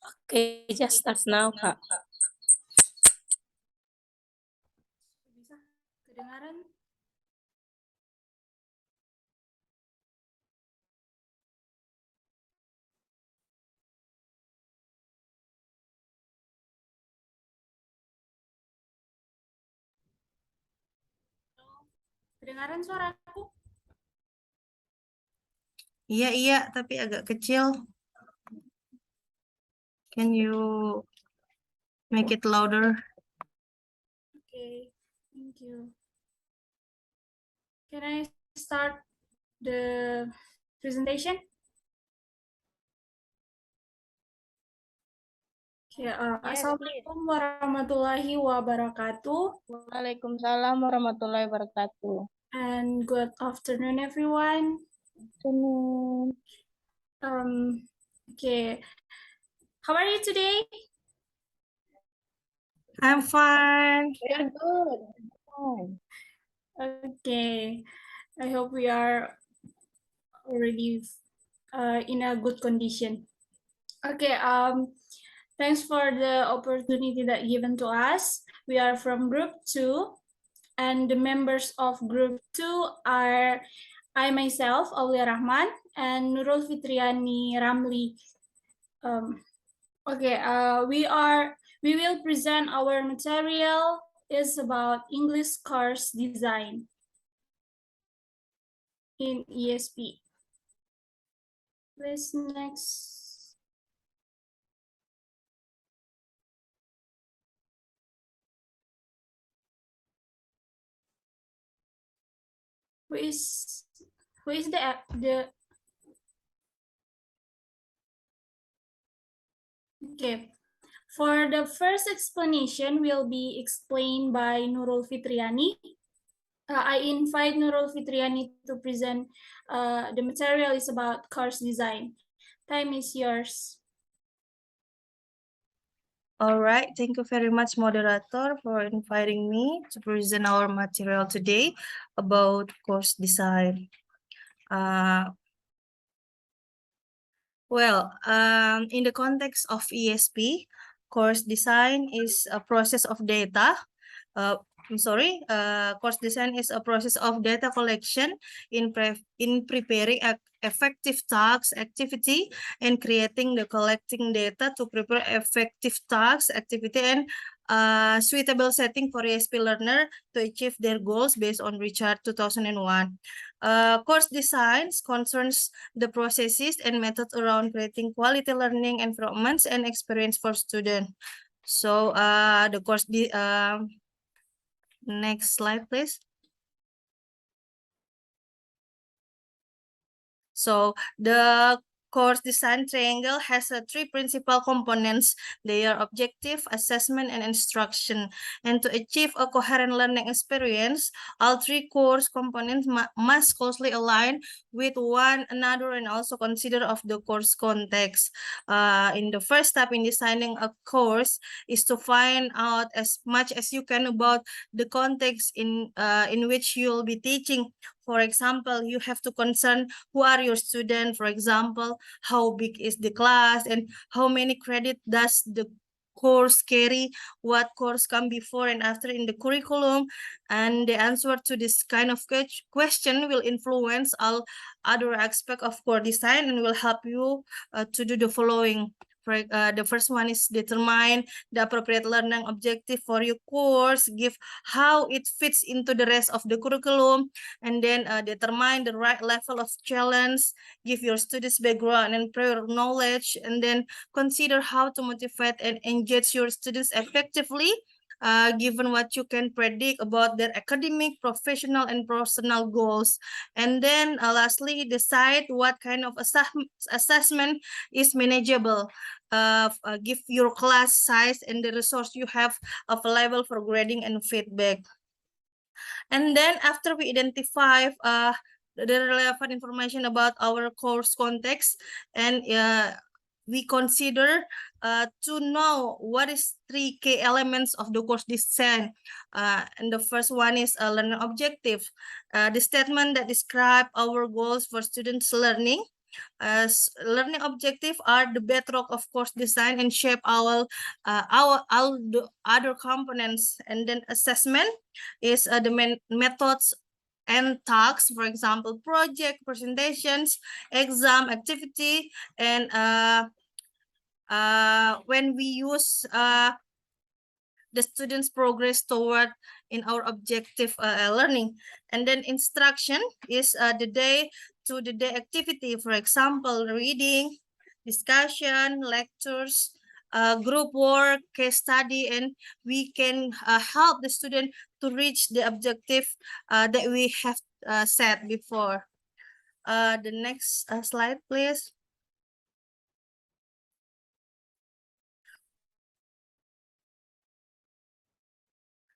Okay, just start now, Kak. Bisa kedengaran? Kedengaran suaraku? Iya, tapi agak kecil. Can you make it louder? Okay, thank you. Can I start the presentation? Okay, Assalamualaikum warahmatullahi wabarakatuh. Waalaikumsalam warahmatullahi wabarakatuh. And good afternoon, everyone. Afternoon. Okay, how are you today? I'm fine. We are good. Fine. Okay, I hope we are already in a good condition. Okay, thanks for the opportunity that given to us. We are from group 2, and the members of group 2 are I myself, Aulia Rahman, and Nurul Fitriani Ramli. We will present our material is about English course design in ESP. Please next. Who is the okay. For the first explanation will be explained by Nurul Fitriani. I invite Nurul Fitriani to present. The material is about course design. Time is yours. All right, thank you very much, moderator, for inviting me to present our material today about course design. In the context of ESP, course design is a process of data. Course design is a process of data collection in preparing effective tasks, activity, and creating the collecting data to prepare effective tasks, activity, and suitable setting for ESP learner to achieve their goals based on Richard 2001. Course designs concerns the processes and methods around creating quality learning environments and experience for students. So next slide, please. So the course design triangle has three principal components. They are objective, assessment, and instruction. And to achieve a coherent learning experience, all three course components must closely align with one another and also consider of the course context. In the first step in designing a course is to find out as much as you can about the context in which you'll be teaching. For example, you have to concern who are your students, for example, how big is the class and how many credit does the course carry, what course come before and after in the curriculum, and the answer to this kind of question will influence all other aspects of course design and will help you to do the following. The first one is determine the appropriate learning objective for your course, give how it fits into the rest of the curriculum, and then determine the right level of challenge, give your students background and prior knowledge, and then consider how to motivate and engage your students effectively, given what you can predict about their academic, professional, and personal goals. And then lastly, decide what kind of assessment is manageable. Give your class size and the resource you have available for grading and feedback. And then after we identify the relevant information about our course context, and we consider to know what is three key elements of the course design. And the first one is a learning objective, the statement that describe our goals for students learning. As learning objectives are the bedrock of course design and shape our all the other components. And then assessment is the methods and tasks, for example, project, presentations, exam, activity, and when we use the students' progress toward in our objective learning. And then instruction is the day-to-day activity, for example, reading, discussion, lectures, group work, case study, and we can help the student to reach the objective that we have set before. The next slide, please.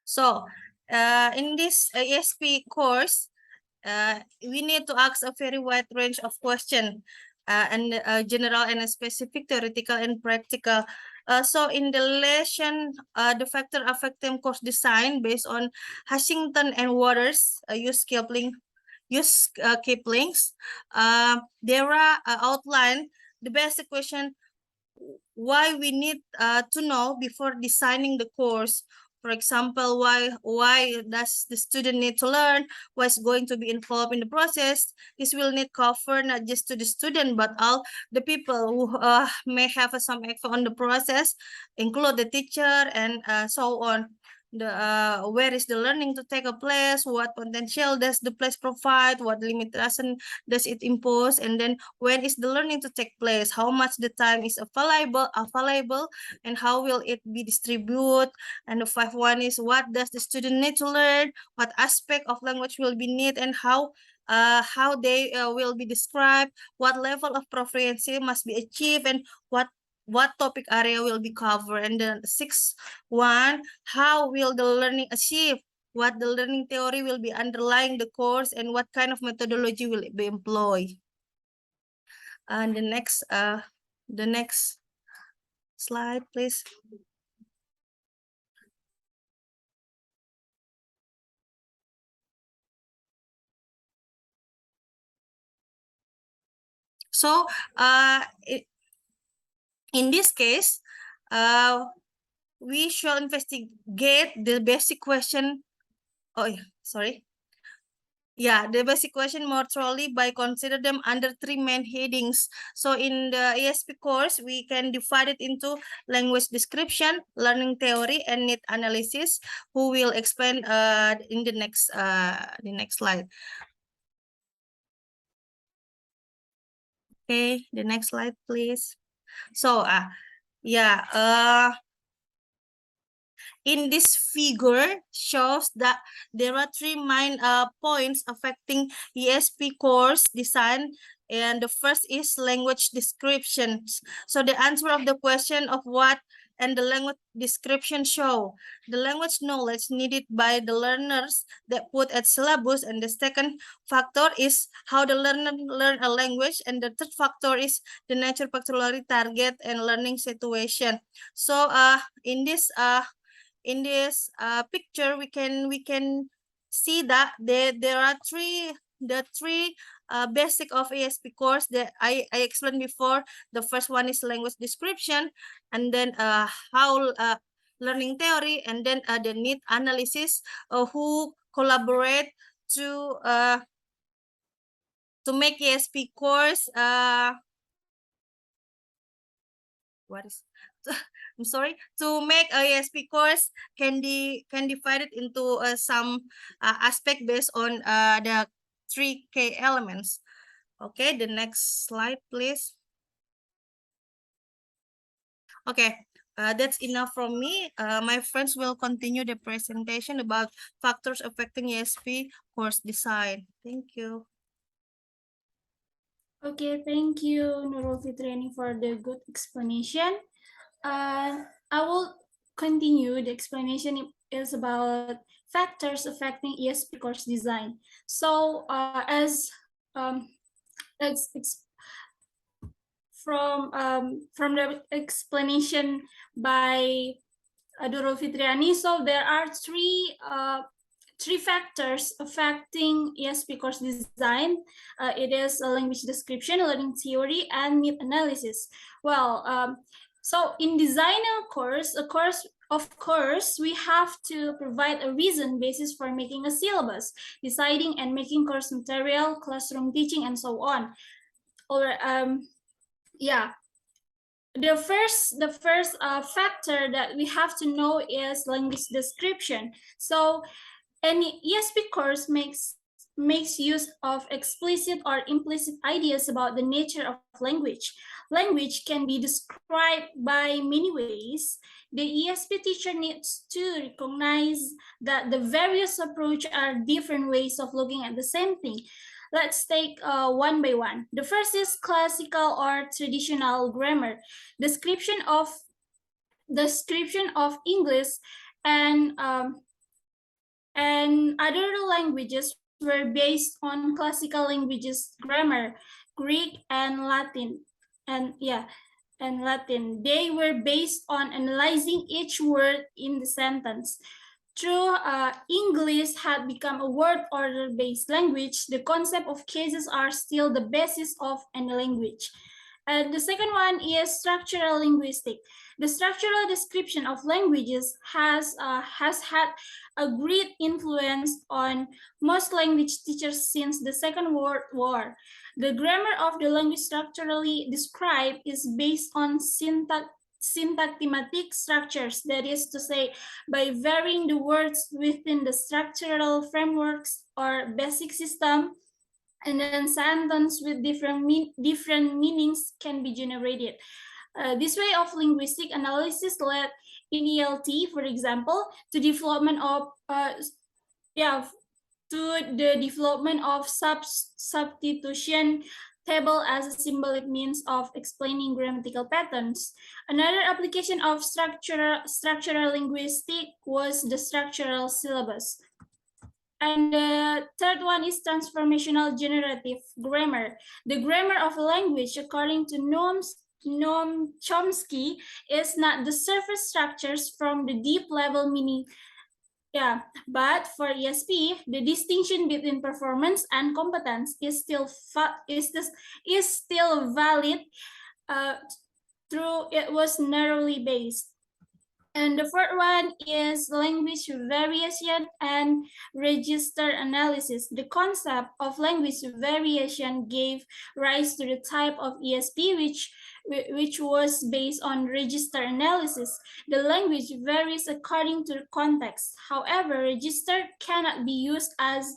So in this ESP course, we need to ask a very wide range of questions, and general and specific, theoretical and practical. So in the lesson, the factor affecting course design based on Hashington and Waters, Kipling's. There are outline the basic question why we need to know before designing the course. For example, why does the student need to learn? What's going to be involved in the process? This will need cover not just to the student, but all the people who may have some effect on the process, include the teacher and so on. Where is the learning to take a place? What potential does the place provide? What limitation does it impose? And then when is the learning to take place? How much the time is available, and how will it be distributed? And the 5.1 is what does the student need to learn? What aspect of language will be need, and how they will be described? What level of proficiency must be achieved, and what topic area will be covered? And then 6.1, how will the learning achieve? What the learning theory will be underlying the course, and what kind of methodology will it be employed? And the next slide, please. So in this case, we shall investigate the basic question. Oh, yeah, sorry. Yeah, the basic question more thoroughly by consider them under 3 main headings. So in the ESP course, we can divide it into language description, learning theory, and need analysis, who will explain in the next slide. Okay, the next slide, please. So yeah, in this figure shows that there are 3 main points affecting ESP course design, and the first is language descriptions. So the answer of the question of what and the language description show the language knowledge needed by the learners that put at syllabus, and the second factor is how the learner learn a language, and the third factor is the nature, particularly target and learning situation. So in this picture, we can see that there are three basic of ESP course that I explained before. The first one is language description, and then how learning theory, and then the need analysis, who collaborate to make ESP course I'm sorry, to make a ESP course can divide it into some aspect based on the 3 key elements. Okay, the next slide, please. Okay, that's enough from me. My friends will continue the presentation about factors affecting ESP course design. Thank you. Okay, thank you, Nurul Fitriani, for the good explanation. I will continue. The explanation is about factors affecting ESP course design. So as from the explanation by Nurul Fitriani, so there are three factors affecting ESP course design. It is a language description, learning theory, and need analysis. Well, so in designing a course, of course, we have to provide a reason basis for making a syllabus, deciding and making course material, classroom teaching, and so on. Or yeah, the first factor that we have to know is language description. So any ESP course makes use of explicit or implicit ideas about the nature of language. Language can be described by many ways. The ESP teacher needs to recognize that the various approach are different ways of looking at the same thing. Let's take one by one. The first is classical or traditional grammar. Description of English and other languages were based on classical languages grammar, Greek and Latin. And Latin. They were based on analyzing each word in the sentence. True, English had become a word order-based language. The concept of cases are still the basis of any language. And the second one is structural linguistics. The structural description of languages has had a great influence on most language teachers since the Second World War. The grammar of the language structurally described is based on syntagmatic structures, that is to say, by varying the words within the structural frameworks or basic system, and then sentence with different meanings can be generated. This way of linguistic analysis led in ELT, for example, to development of substitution table as a symbolic means of explaining grammatical patterns. Another application of structural linguistics was the structural syllabus. And the third one is transformational generative grammar. The grammar of a language, according to Noam Chomsky, is not the surface structures from the deep level meaning. Yeah, but for ESP, the distinction between performance and competence is still valid. Through it was narrowly based. And the fourth one is language variation and register analysis. The concept of language variation gave rise to the type of ESP which was based on register analysis. The language varies according to the context. However, register cannot be used as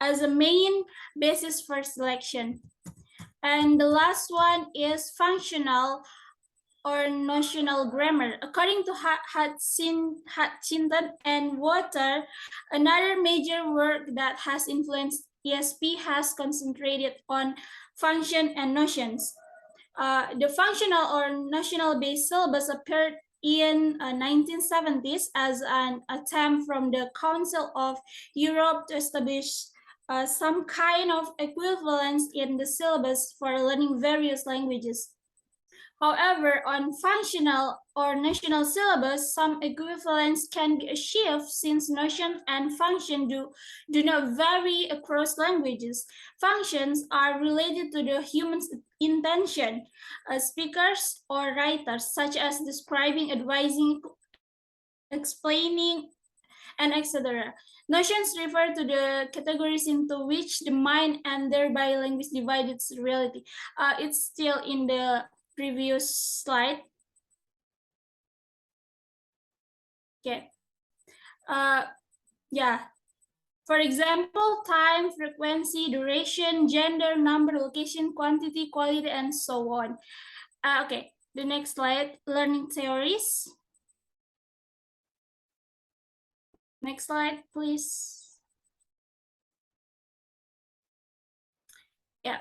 a main basis for selection. And the last one is functional or notional grammar. According to Hutchinson and Water, another major work that has influenced ESP has concentrated on function and notions. The functional or notional-based syllabus appeared in 1970s as an attempt from the Council of Europe to establish some kind of equivalence in the syllabus for learning various languages. However, on functional or notional syllabus, some equivalence can be achieved since notion and function do not vary across languages. Functions are related to the human's intention, speakers or writers, such as describing, advising, explaining, and etc. Notions refer to the categories into which the mind and thereby language divide its reality. It's still in the previous slide. Okay. Yeah. For example, time, frequency, duration, gender, number, location, quantity, quality, and so on. Okay. The next slide, learning theories. Next slide, please. Yeah.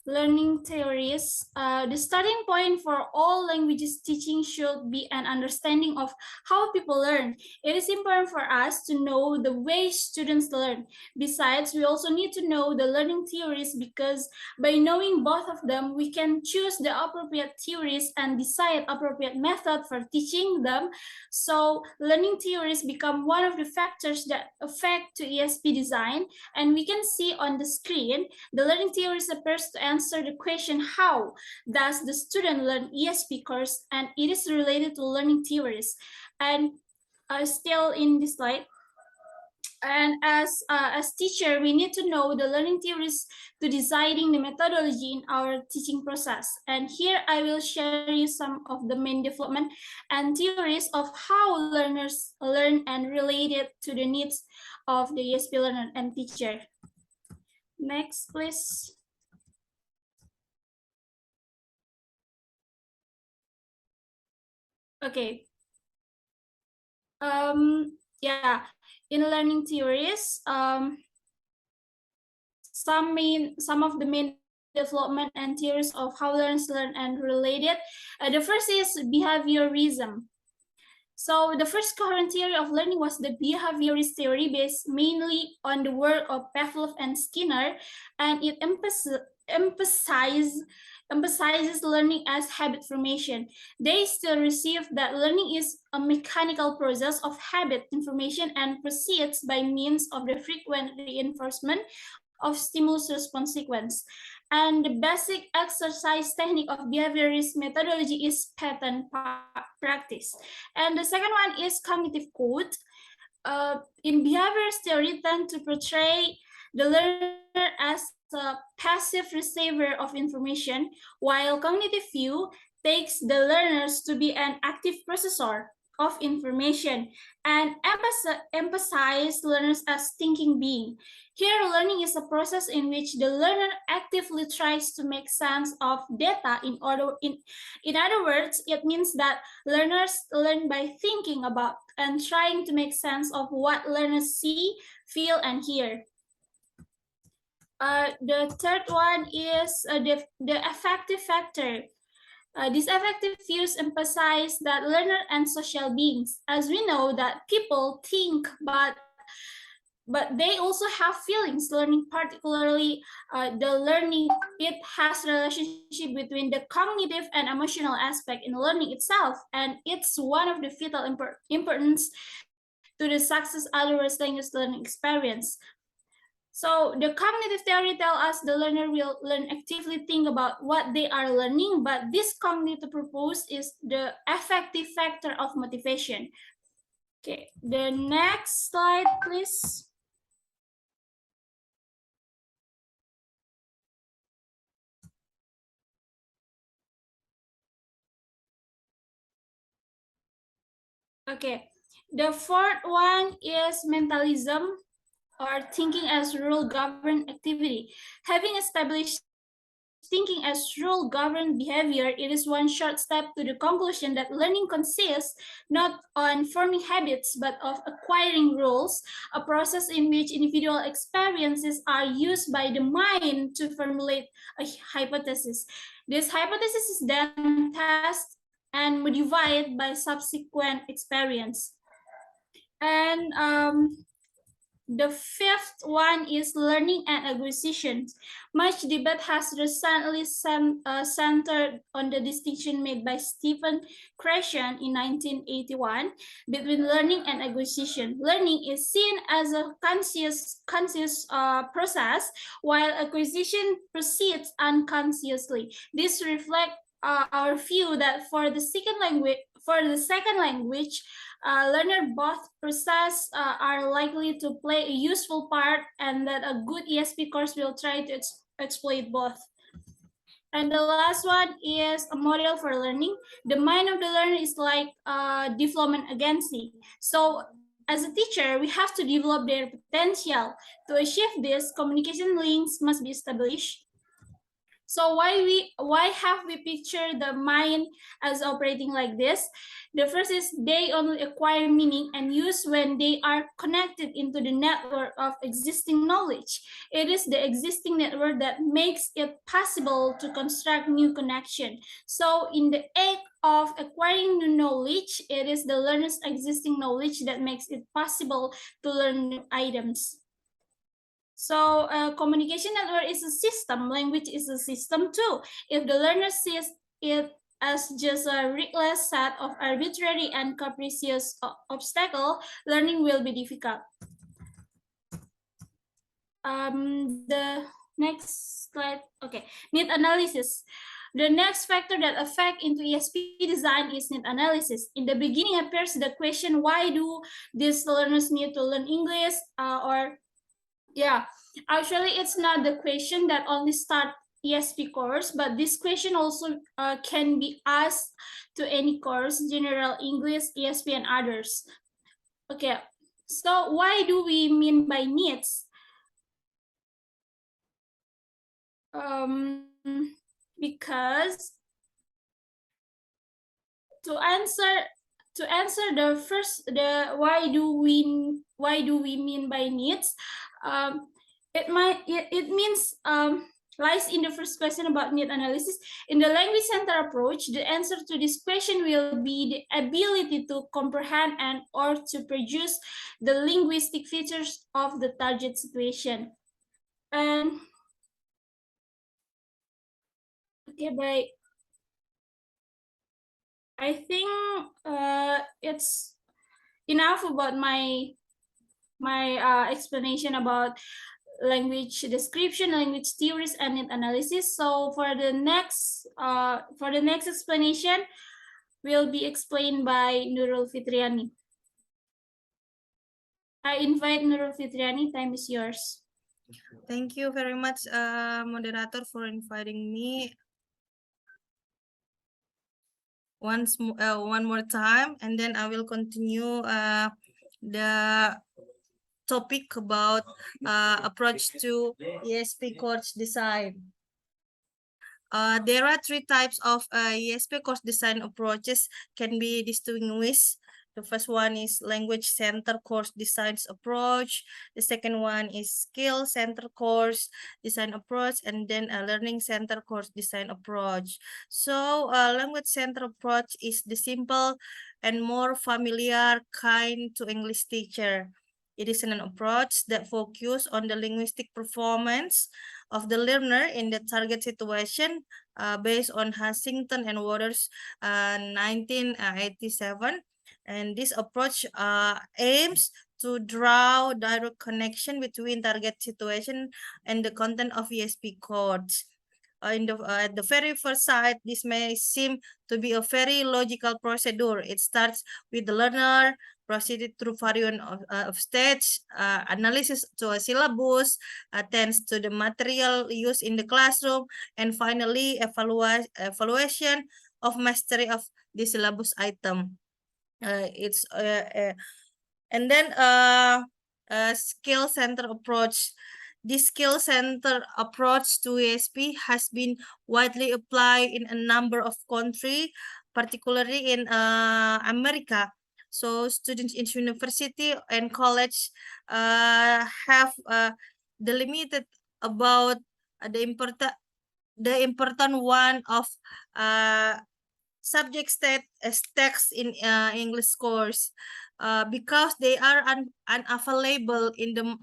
learning theories, the starting point for all languages teaching should be an understanding of how people learn. It is important for us to know the way students learn. Besides, we also need to know the learning theories because by knowing both of them, we can choose the appropriate theories and decide appropriate method for teaching them. So learning theories become one of the factors that affect to ESP design, and we can see on the screen the learning theories appears to answer the question how does the student learn ESP course, and it is related to learning theories. And still in this slide, and as teacher, we need to know the learning theories to deciding the methodology in our teaching process. And here I will share you some of the main development and theories of how learners learn and relate it to the needs of the ESP learner and teacher. Next, please. Okay. Yeah, in learning theories, some of the main development and theories of how learners learn and related. The first is behaviorism. So the first coherent theory of learning was the behaviorist theory based mainly on the work of Pavlov and Skinner, and it emphasizes learning as habit formation. They still receive that learning is a mechanical process of habit information and proceeds by means of the frequent reinforcement of stimulus response sequence. And the basic exercise technique of behaviorist methodology is pattern practice. And the second one is cognitive code. In behaviorist theory, tend to portray the learner as a passive receiver of information, while cognitive view takes the learners to be an active processor of information and emphasize learners as thinking being. Here, learning is a process in which the learner actively tries to make sense of data. In other words, it means that learners learn by thinking about and trying to make sense of what learners see, feel, and hear. The third one is the affective factor. These affective views emphasize that learner and social beings, as we know that people think, but they also have feelings. Learning, particularly the learning, it has relationship between the cognitive and emotional aspect in learning itself, and it's one of the vital importance to the success otherwise language learning experience. So the cognitive theory tells us the learner will learn actively think about what they are learning, but this cognitive purpose is the affective factor of motivation. Okay, the next slide, please. Okay, the fourth one is mentalism, or thinking as rule govern activity. Having established thinking as rule govern behavior, it is one short step to the conclusion that learning consists not on forming habits, but of acquiring rules, a process in which individual experiences are used by the mind to formulate a hypothesis. This hypothesis is then tested and modified by subsequent experience. And the fifth one is learning and acquisition. Much debate has recently centered on the distinction made by Stephen Krashen in 1981 between learning and acquisition. Learning is seen as a conscious process, while acquisition proceeds unconsciously. This reflects our view that for the second language, learner both process are likely to play a useful part, and that a good ESP course will try to exploit both. And the last one is a model for learning. The mind of the learner is like a development agency. So as a teacher, we have to develop their potential. To achieve this, communication links must be established. So why have we pictured the mind as operating like this? The first is they only acquire meaning and use when they are connected into the network of existing knowledge. It is the existing network that makes it possible to construct new connection. So in the act of acquiring new knowledge, it is the learner's existing knowledge that makes it possible to learn new items. So communication network is a system, language is a system too. If the learner sees it as just a reckless set of arbitrary and capricious obstacle, learning will be difficult. The next slide, okay, need analysis. The next factor that affect into ESP design is need analysis. In the beginning appears the question, why do these learners need to learn English? Actually, it's not the question that only start ESP course, but this question also can be asked to any course, general English, ESP, and others. Okay, so why do we mean by needs? Because to answer the why do we mean by needs, it means lies in the first question about need analysis. In the language center approach, the answer to this question will be the ability to comprehend and or to produce the linguistic features of the target situation. And okay, I think it's enough about my explanation about language description, language theories, and need analysis. So for the next explanation will be explained by Nurul Fitriani. I invite Nurul Fitriani. Time is yours. Thank you very much, moderator, for inviting me one more time, and then I will continue the topic about approach to ESP course design. There are three types of ESP course design approaches can be distinguished. The first one is language center course design approach. The second one is skill center course design approach, and then a learning center course design approach. So language center approach is the simple and more familiar kind to English teacher. It is an approach that focuses on the linguistic performance of the learner in the target situation based on Huntington and Waters 1987. And this approach aims to draw direct connection between target situation and the content of ESP codes. At the very first sight, this may seem to be a very logical procedure. It starts with the learner, proceeded through various of stage, analysis to a syllabus, attends to the material used in the classroom, and finally evaluation of mastery of the syllabus item. And then a skill center approach. This skill center approach to ESP has been widely applied in a number of countries, particularly in America. So students in university and college have delimited about the important one of subject text in English course. Because they are unavailable in the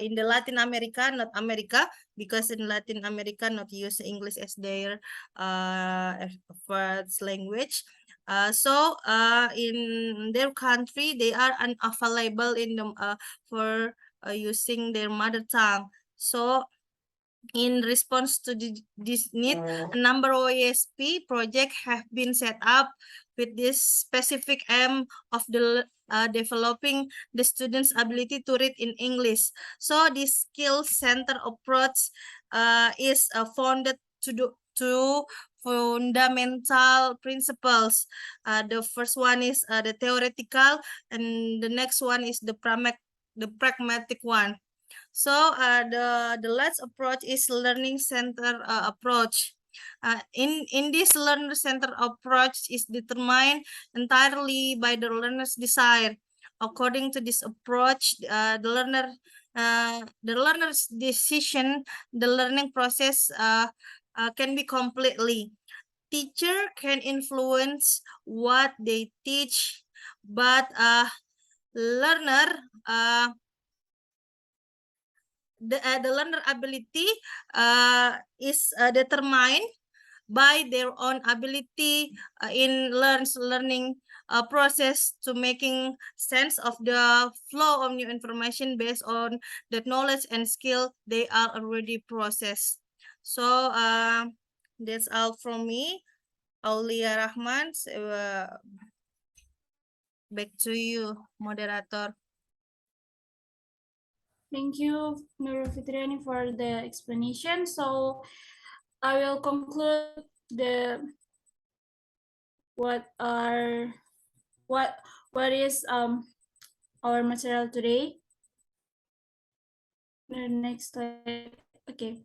in the Latin America, not America, because in Latin America not use English as their first language. So in their country they are unavailable in the for using their mother tongue. So in response to this need, a number of ESP projects have been set up with this specific aim of developing the students' ability to read in English. So this skill center approach is founded to fundamental principles. The first one is the theoretical, and the next one is the pragmatic one. So the last approach is learning center approach. In this learner center approach is determined entirely by the learner's desire. According to this approach, the learner's decision, the learning process can be completely. Teacher can influence what they teach, but learner the learner ability is determined by their own ability in learning process to making sense of the flow of new information based on the knowledge and skill they are already processed. So that's all from me. Aulia Rahman, back to you, moderator. Thank you, Nurul Fitriani, for the explanation. So I will conclude the what is our material today. The next slide. Okay.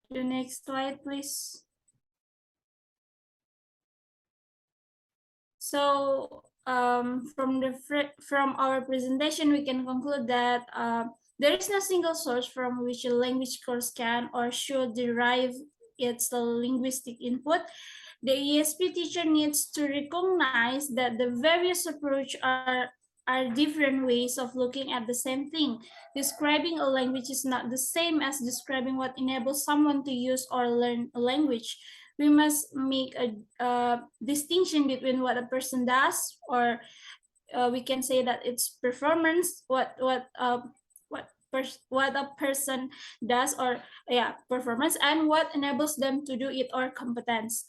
The next slide, please. So from our presentation, we can conclude that there is no single source from which a language course can or should derive its linguistic input. The ESP teacher needs to recognize that the various approaches are different ways of looking at the same thing. Describing a language is not the same as describing what enables someone to use or learn a language. We must make a distinction between what a person does, or we can say that it's performance, what a person does, or performance, and what enables them to do it, or competence.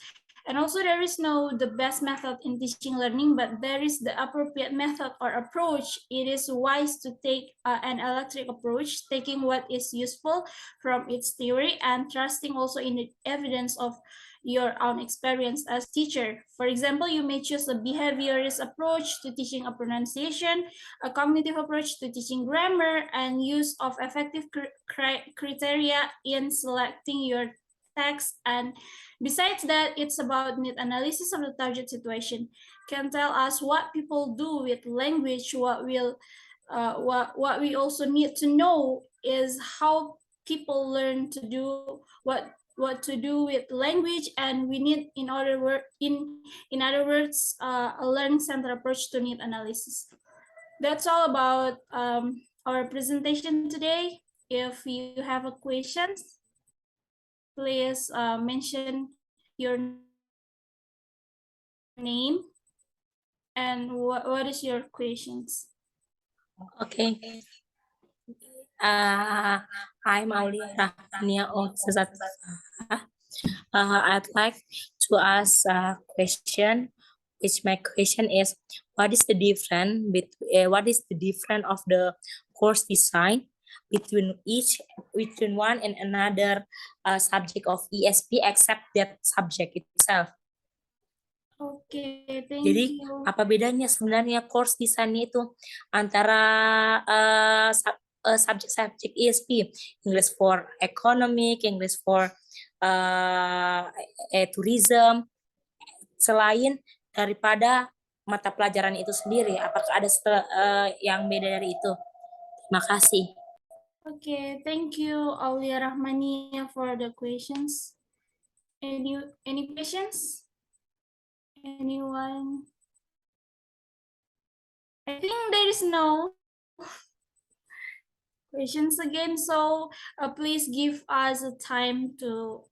And also, there is no the best method in teaching learning, but there is the appropriate method or approach. It is wise to take an electric approach, taking what is useful from its theory and trusting also in the evidence of your own experience as teacher. For example, you may choose a behaviorist approach to teaching a pronunciation, a cognitive approach to teaching grammar, and use of effective criteria in selecting your text. And besides that, it's about need analysis of the target situation. Can tell us what people do with language. What we also need to know is how people learn to do what to do with language, and we need in other words a learning center approach to need analysis. That's all about our presentation today. If you have a questions, please mention your name and what is your questions. Okay. I'm Aulia Rahmania of Sesat. I'd like to ask a question. Which my question is, what is the difference of the course design between one and another subject of ESP except that subject itself? Okay, thank Jadi you. apa bedanya sebenarnya course desainnya itu antara subjek-subjek ESP, English for economic, English for tourism, selain daripada mata pelajaran itu sendiri, apakah ada yang beda dari itu? Terima kasih. Okay, thank you, Aulia Rahmania, for the questions. Any questions? Anyone? I think there is no questions again, so please give us a time to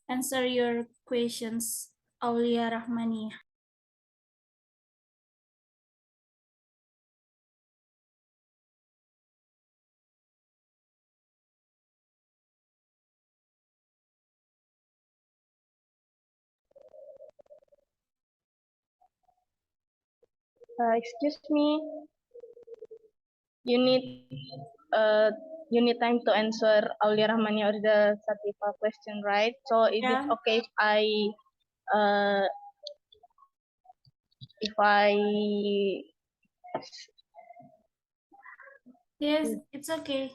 answer your questions, Aulia Rahmania. Excuse me, you need time to answer Aulia Rahmania or the Satifa question, right? So is it okay if I Yes, it's okay.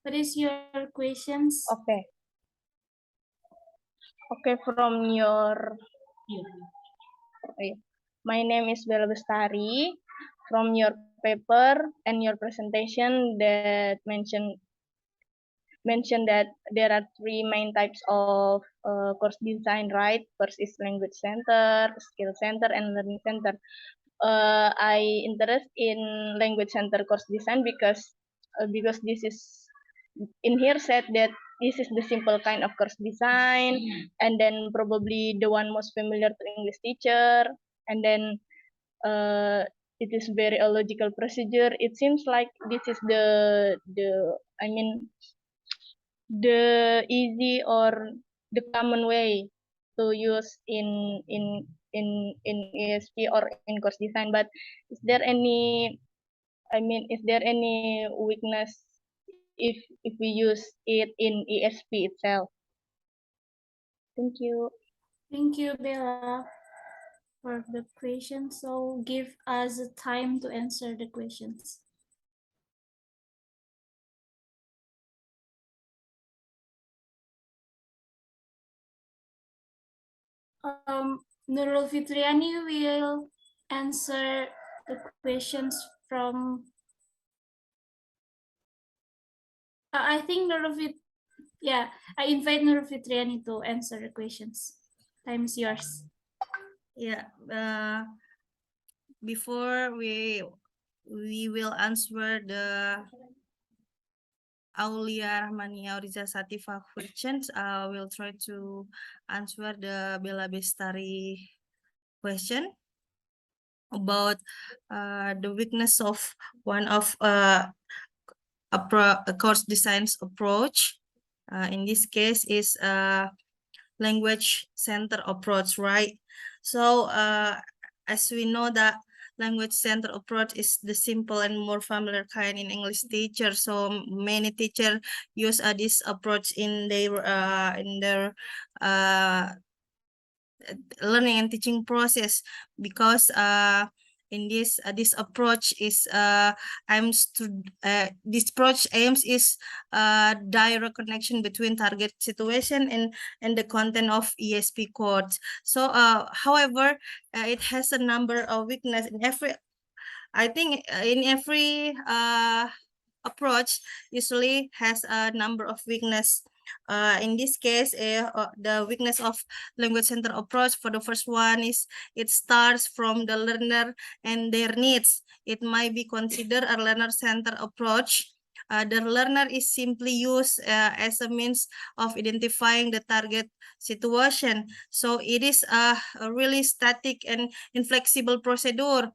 What is your questions? Okay. Okay, from your my name is Bella Bestari. From your paper and your presentation that mentioned that there are three main types of course design, right? First is language center, skill center, and learning center. I interest in language center course design because this is in here said that this is the simple kind of course design, and then probably the one most familiar to English teacher, and then it is very a logical procedure. It seems like this is the I mean the easy or the common way to use in ESP or in course design. But is there any is there any weakness if we use it in ESP itself? Thank you. Thank you, Bella, for the question. So give us a time to answer the questions. Nurul Fitriani will answer the questions from. I think yeah, I invite Nurul Fitriani to answer the questions. Time is yours. Yeah. Before we will answer the Aulia Rahmania Riza Sativa questions, we'll try to answer the Bella Bestari question about the weakness of one of a course designs approach. In this case is language center approach, right? So as we know that language center approach is the simple and more familiar kind in English teacher. So many teachers use this approach in their learning and teaching process, because in this approach is this approach aims is direct connection between target situation and the content of ESP codes. So however, it has a number of weakness in every, I think in every approach usually has a number of weakness. In this case, the weakness of language center approach, for the first one is it starts from the learner and their needs. It might be considered a learner center approach. The learner is simply used as a means of identifying the target situation. So it is a really static and inflexible procedure,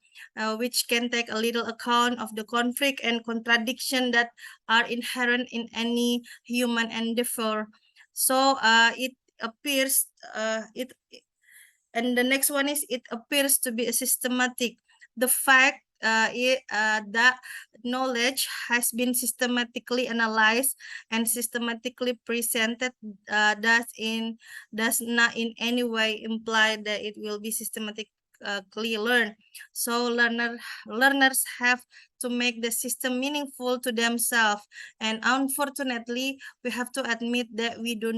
which can take a little account of the conflict and contradiction that are inherent in any human endeavor. So it appears and the next one is it appears to be a systematic. The fact that knowledge has been systematically analyzed and systematically presented does not in any way imply that it will be systematically learned. So learners have to make the system meaningful to themselves, and unfortunately we have to admit that we do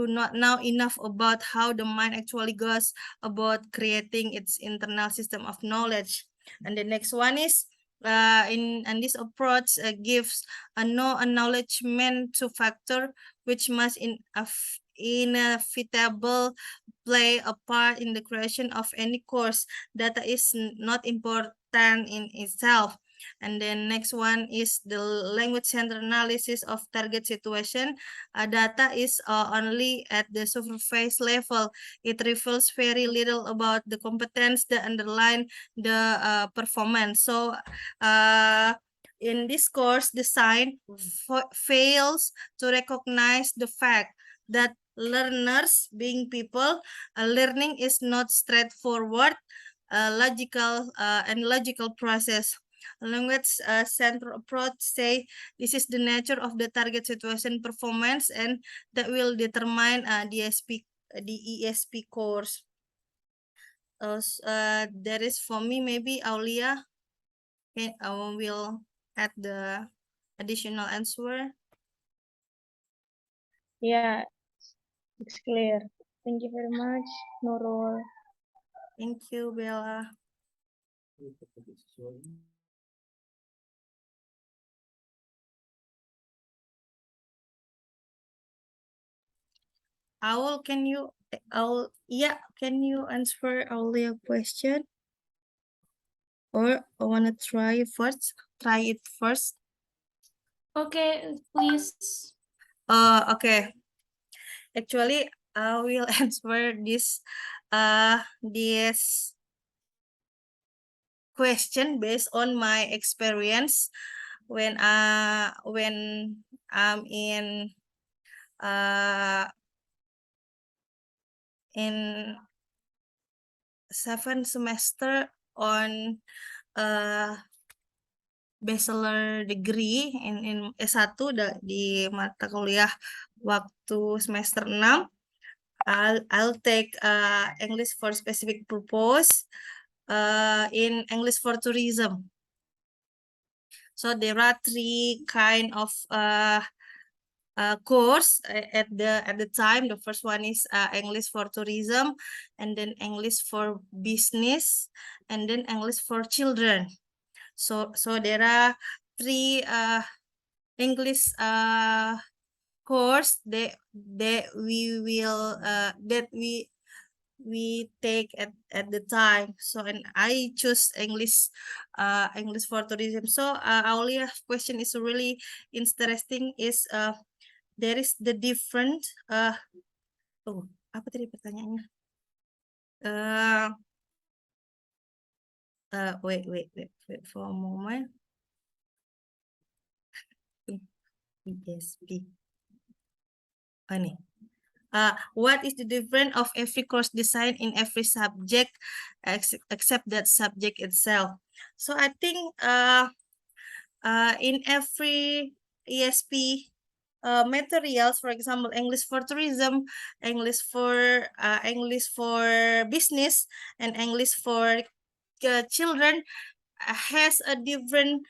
not know enough about how the mind actually goes about creating its internal system of knowledge. And the next one is and this approach gives a no acknowledgement to factor which must inevitable play a part in the creation of any course. Data is not important in itself. And then next one is the language center analysis of target situation. Data is only at the surface level. It reveals very little about the competence that underline the performance. So in this course design fails to recognize the fact that learners being people, learning is not straightforward, logical process. Language center approach say this is the nature of the target situation performance, and that will determine the ESP course. That is for me. Maybe Aulia will add the additional answer? Yeah, it's clear. Thank you very much, Nurul. Thank you, Bella. Owl, can you, Owl, yeah, can you answer all your question? Or I want to try first, try it first. Okay, please. Okay. Actually, I will answer this this question based on my experience when I'm in 7 semester on bachelor degree in S1 di mata kuliah waktu semester 6. I'll take English for specific purpose in English for tourism. So there are 3 kind of course at the time. The first one is English for tourism, and then English for business, and then English for children. So there are 3 English course that we will that we take at the time. So and I choose English for tourism. So our question is really interesting is there is the different apa tadi pertanyaannya? Wait for a moment. ESP. Oh, nih. What is the difference of every course design in every subject except that subject itself? So I think in every ESP materials, for example, English for tourism, English for business, and English for children has a different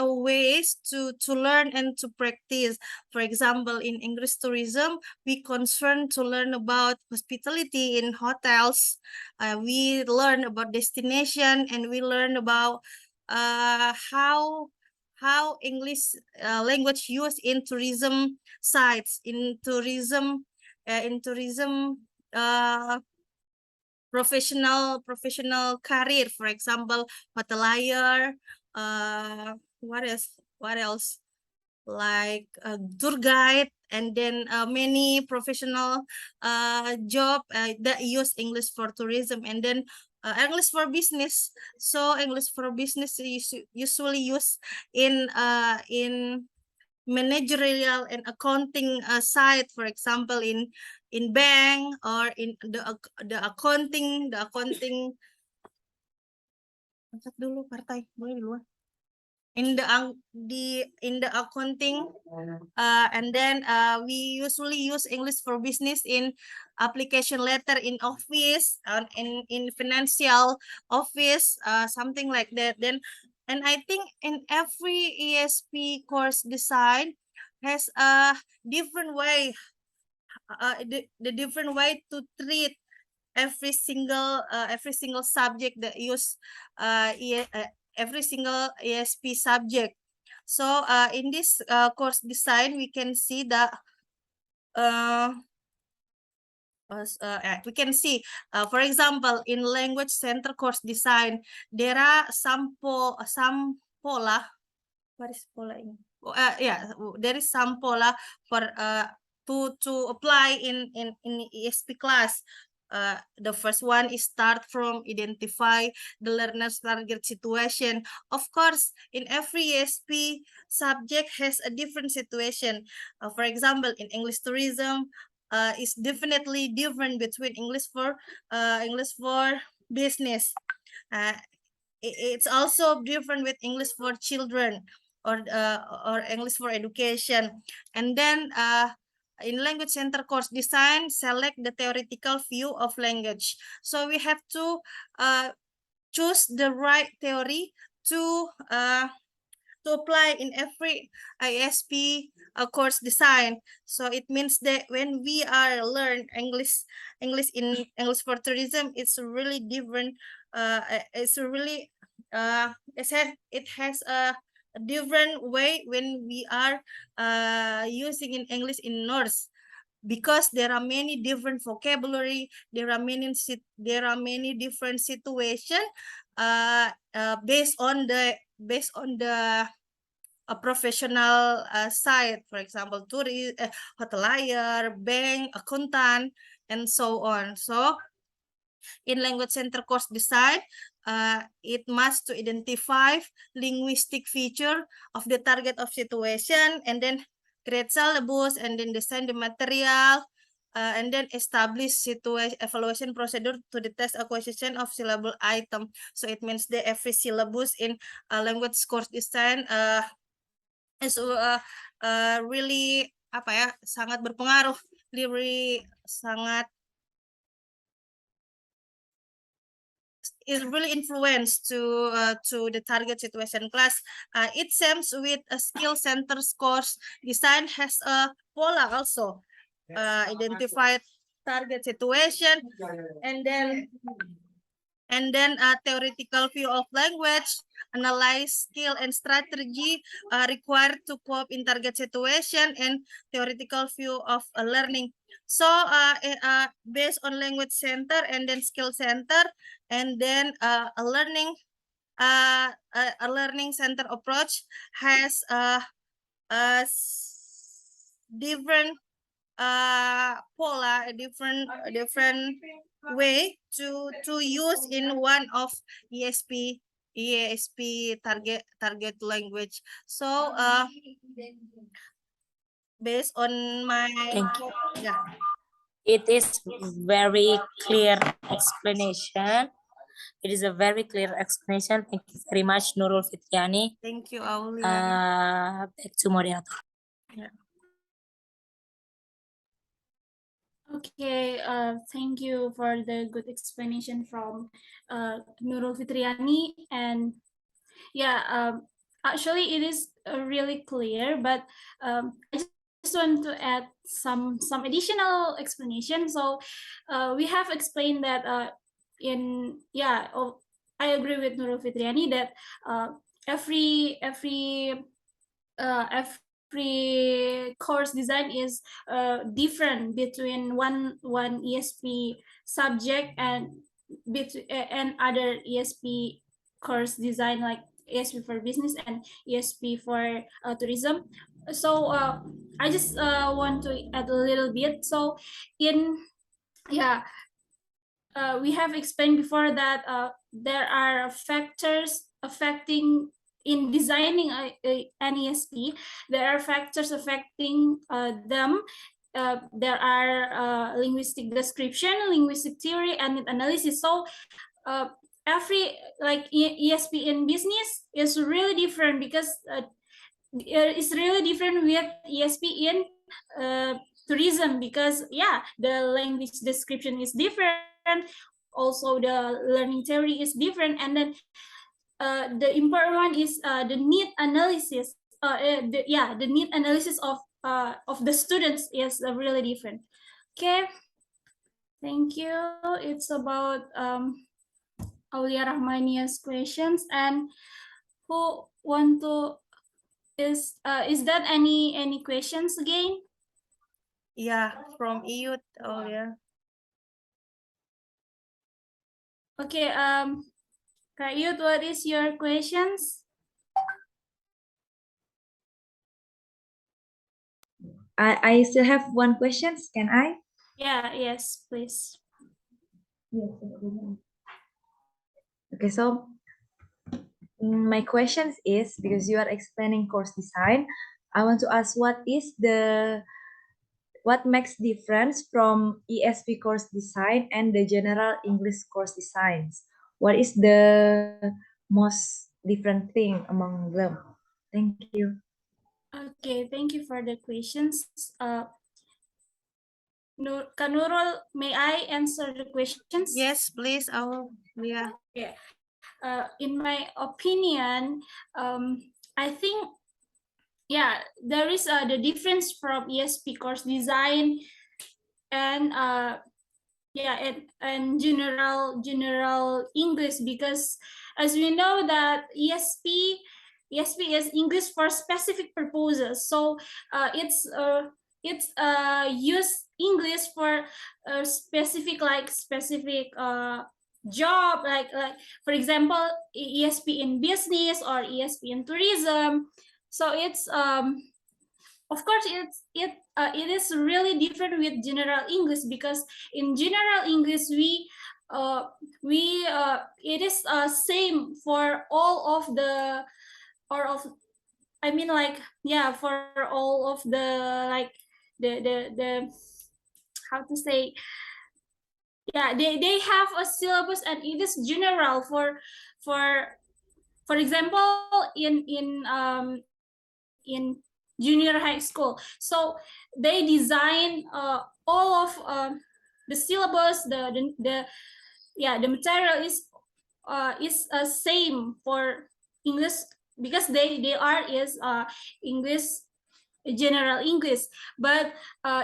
ways to learn and to practice. For example, in English tourism, we concern to learn about hospitality in hotels. We learn about destination, and we learn about how English language used in tourism sites, in tourism professional career. For example, hotelier, what else, like a tour guide, and then many professional job that use English for tourism, and then English for business. So English for business is usually used in managerial and accounting side, for example, in bank, or in the accounting angkat dulu partai boleh duluan, in the accounting, and then we usually use English for business in application letter in office, in financial office, something like that. Then, and I think in every ESP course design has a different way, the different way to treat every single subject that use every single ESP subject. So in this course design, we can see that we can see, for example, in language center course design, there are some pola. What is pola in? Yeah, there is some pola for to apply in ESP class. The first one is start from identify the learner's target situation. Of course, in every ESP subject has a different situation. For example, in English tourism, is definitely different between English for business. It's also different with English for children, or English for education. And then in language center course design, select the theoretical view of language. So we have to choose the right theory to to apply in every ESP course design. So it means that when we are learn English for tourism, it's really different. It's really it has a different way when we are using in English in North, because there are many different vocabulary, there are many different situation based on the a professional side, for example, hotelier, bank, accountant, and so on. So in language center course design, it must to identify linguistic feature of the target of situation, and then create syllabus, and then design the material, and then establish situation evaluation procedure to the test acquisition of syllable item. So it means the every syllabus in language course design is really apa ya, sangat berpengaruh, really sangat is really influenced to the target situation class. It seems with a skill center course design has a pola also, identified target situation, and then a theoretical view of language, analyze skill and strategy required to cope in target situation, and theoretical view of learning. So based on language center and then skill center, and then a learning center approach has a different pola, a different way to use in one of ESP target language. So based on my Thank you. yeah. It is very clear explanation. It is a very clear explanation. Thank you very much, Nurul Fitriani. Thank you, Aulia. Back to moderator. Okay, thank you for the good explanation from Nurul Fitriani. And yeah, actually it is really clear, but I just want to add some additional explanation. So we have explained that I agree with Nurul Fitriani that every course design is different between one ESP subject and other ESP course design, like ESP for business and ESP for tourism. So I just want to add a little bit. So we have explained before that there are factors affecting in designing an ESP. There are factors affecting them. There are linguistic description, linguistic theory, and analysis. So every like ESP in business is really different, because it's really different with ESP in tourism, because the language description is different, also the learning theory is different, and then the important one is the need analysis. The need analysis of the students is really different. Okay, thank you. It's about Aulia Rahmania's questions. And who want to is that any questions again? Yeah, from EU. Oh yeah. Okay, Kak Yud, what is your questions? I still have one question. Can I? Yes, please. Okay, so my question is, because you are explaining course design, I want to ask what makes difference from ESP course design and the general English course designs? What is the most different thing among them? Thank you. Okay, thank you for the questions. Kanurul, may I answer the questions? Yes, please. Yeah. In my opinion, I think, yeah, there is the difference from ESP course design and and general English, because as we know that ESP is English for specific purposes. So it's use English for specific job, like for example ESP in business or ESP in tourism. So it's of course it is really different with general English, because in general English it is same for all of the, or of, I mean, like, yeah, for all of the, like, the how to say, yeah, they have a syllabus, and it is general for example in junior high school. So they design all of the syllabus, the material is same for English, because they are is English, general English. But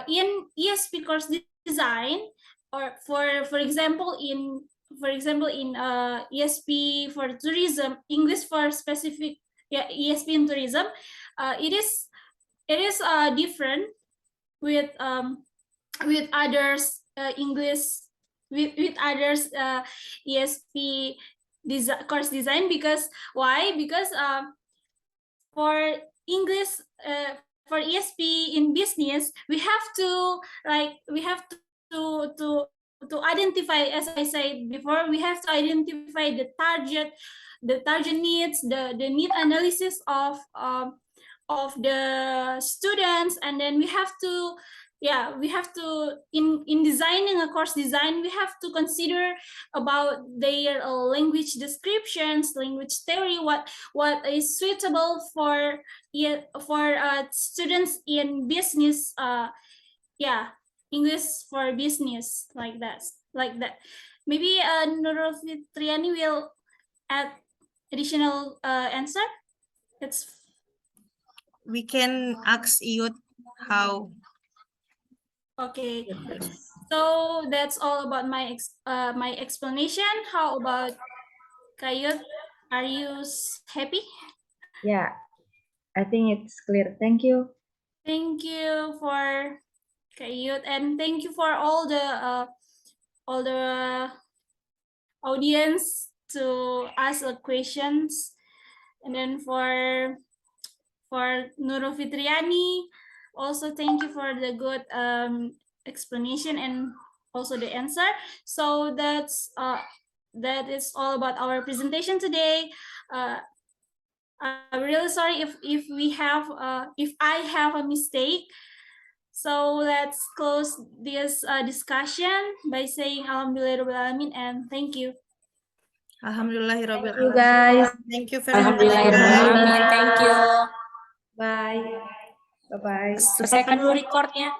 in ESP course design, or for example in ESP for tourism, English for specific, yeah, ESP in tourism, it is different with others English, with others ESP course design. Because why? Because for English, for ESP in business, we have to identify, as I said before, we have to identify the target needs, the need analysis of the students. And then we have to in designing a course design, we have to consider about their language descriptions, language theory, what is suitable for students in business, English for business, like that. Maybe Nurul Fitriani will add additional answer. We can ask Iyut how. Okay, so that's all about my my explanation. How about Kayut? Are you happy? Yeah, I think it's clear. Thank you. Thank you for Kayut, and thank you for all the audience to ask the questions. And then for Nurul Fitriani, also thank you for the good explanation and also the answer. So that is all about our presentation today. I'm really sorry if we have if I have a mistake. So let's close this discussion by saying Alhamdulillahirabbil alamin and thank you. Alhamdulillahirabbil Thank you, alamin. guys. Thank you very much. Alhamdulillahirrahmanirrahim. Thank you. Bye. Bye-bye. Selesaikan dulu recordnya.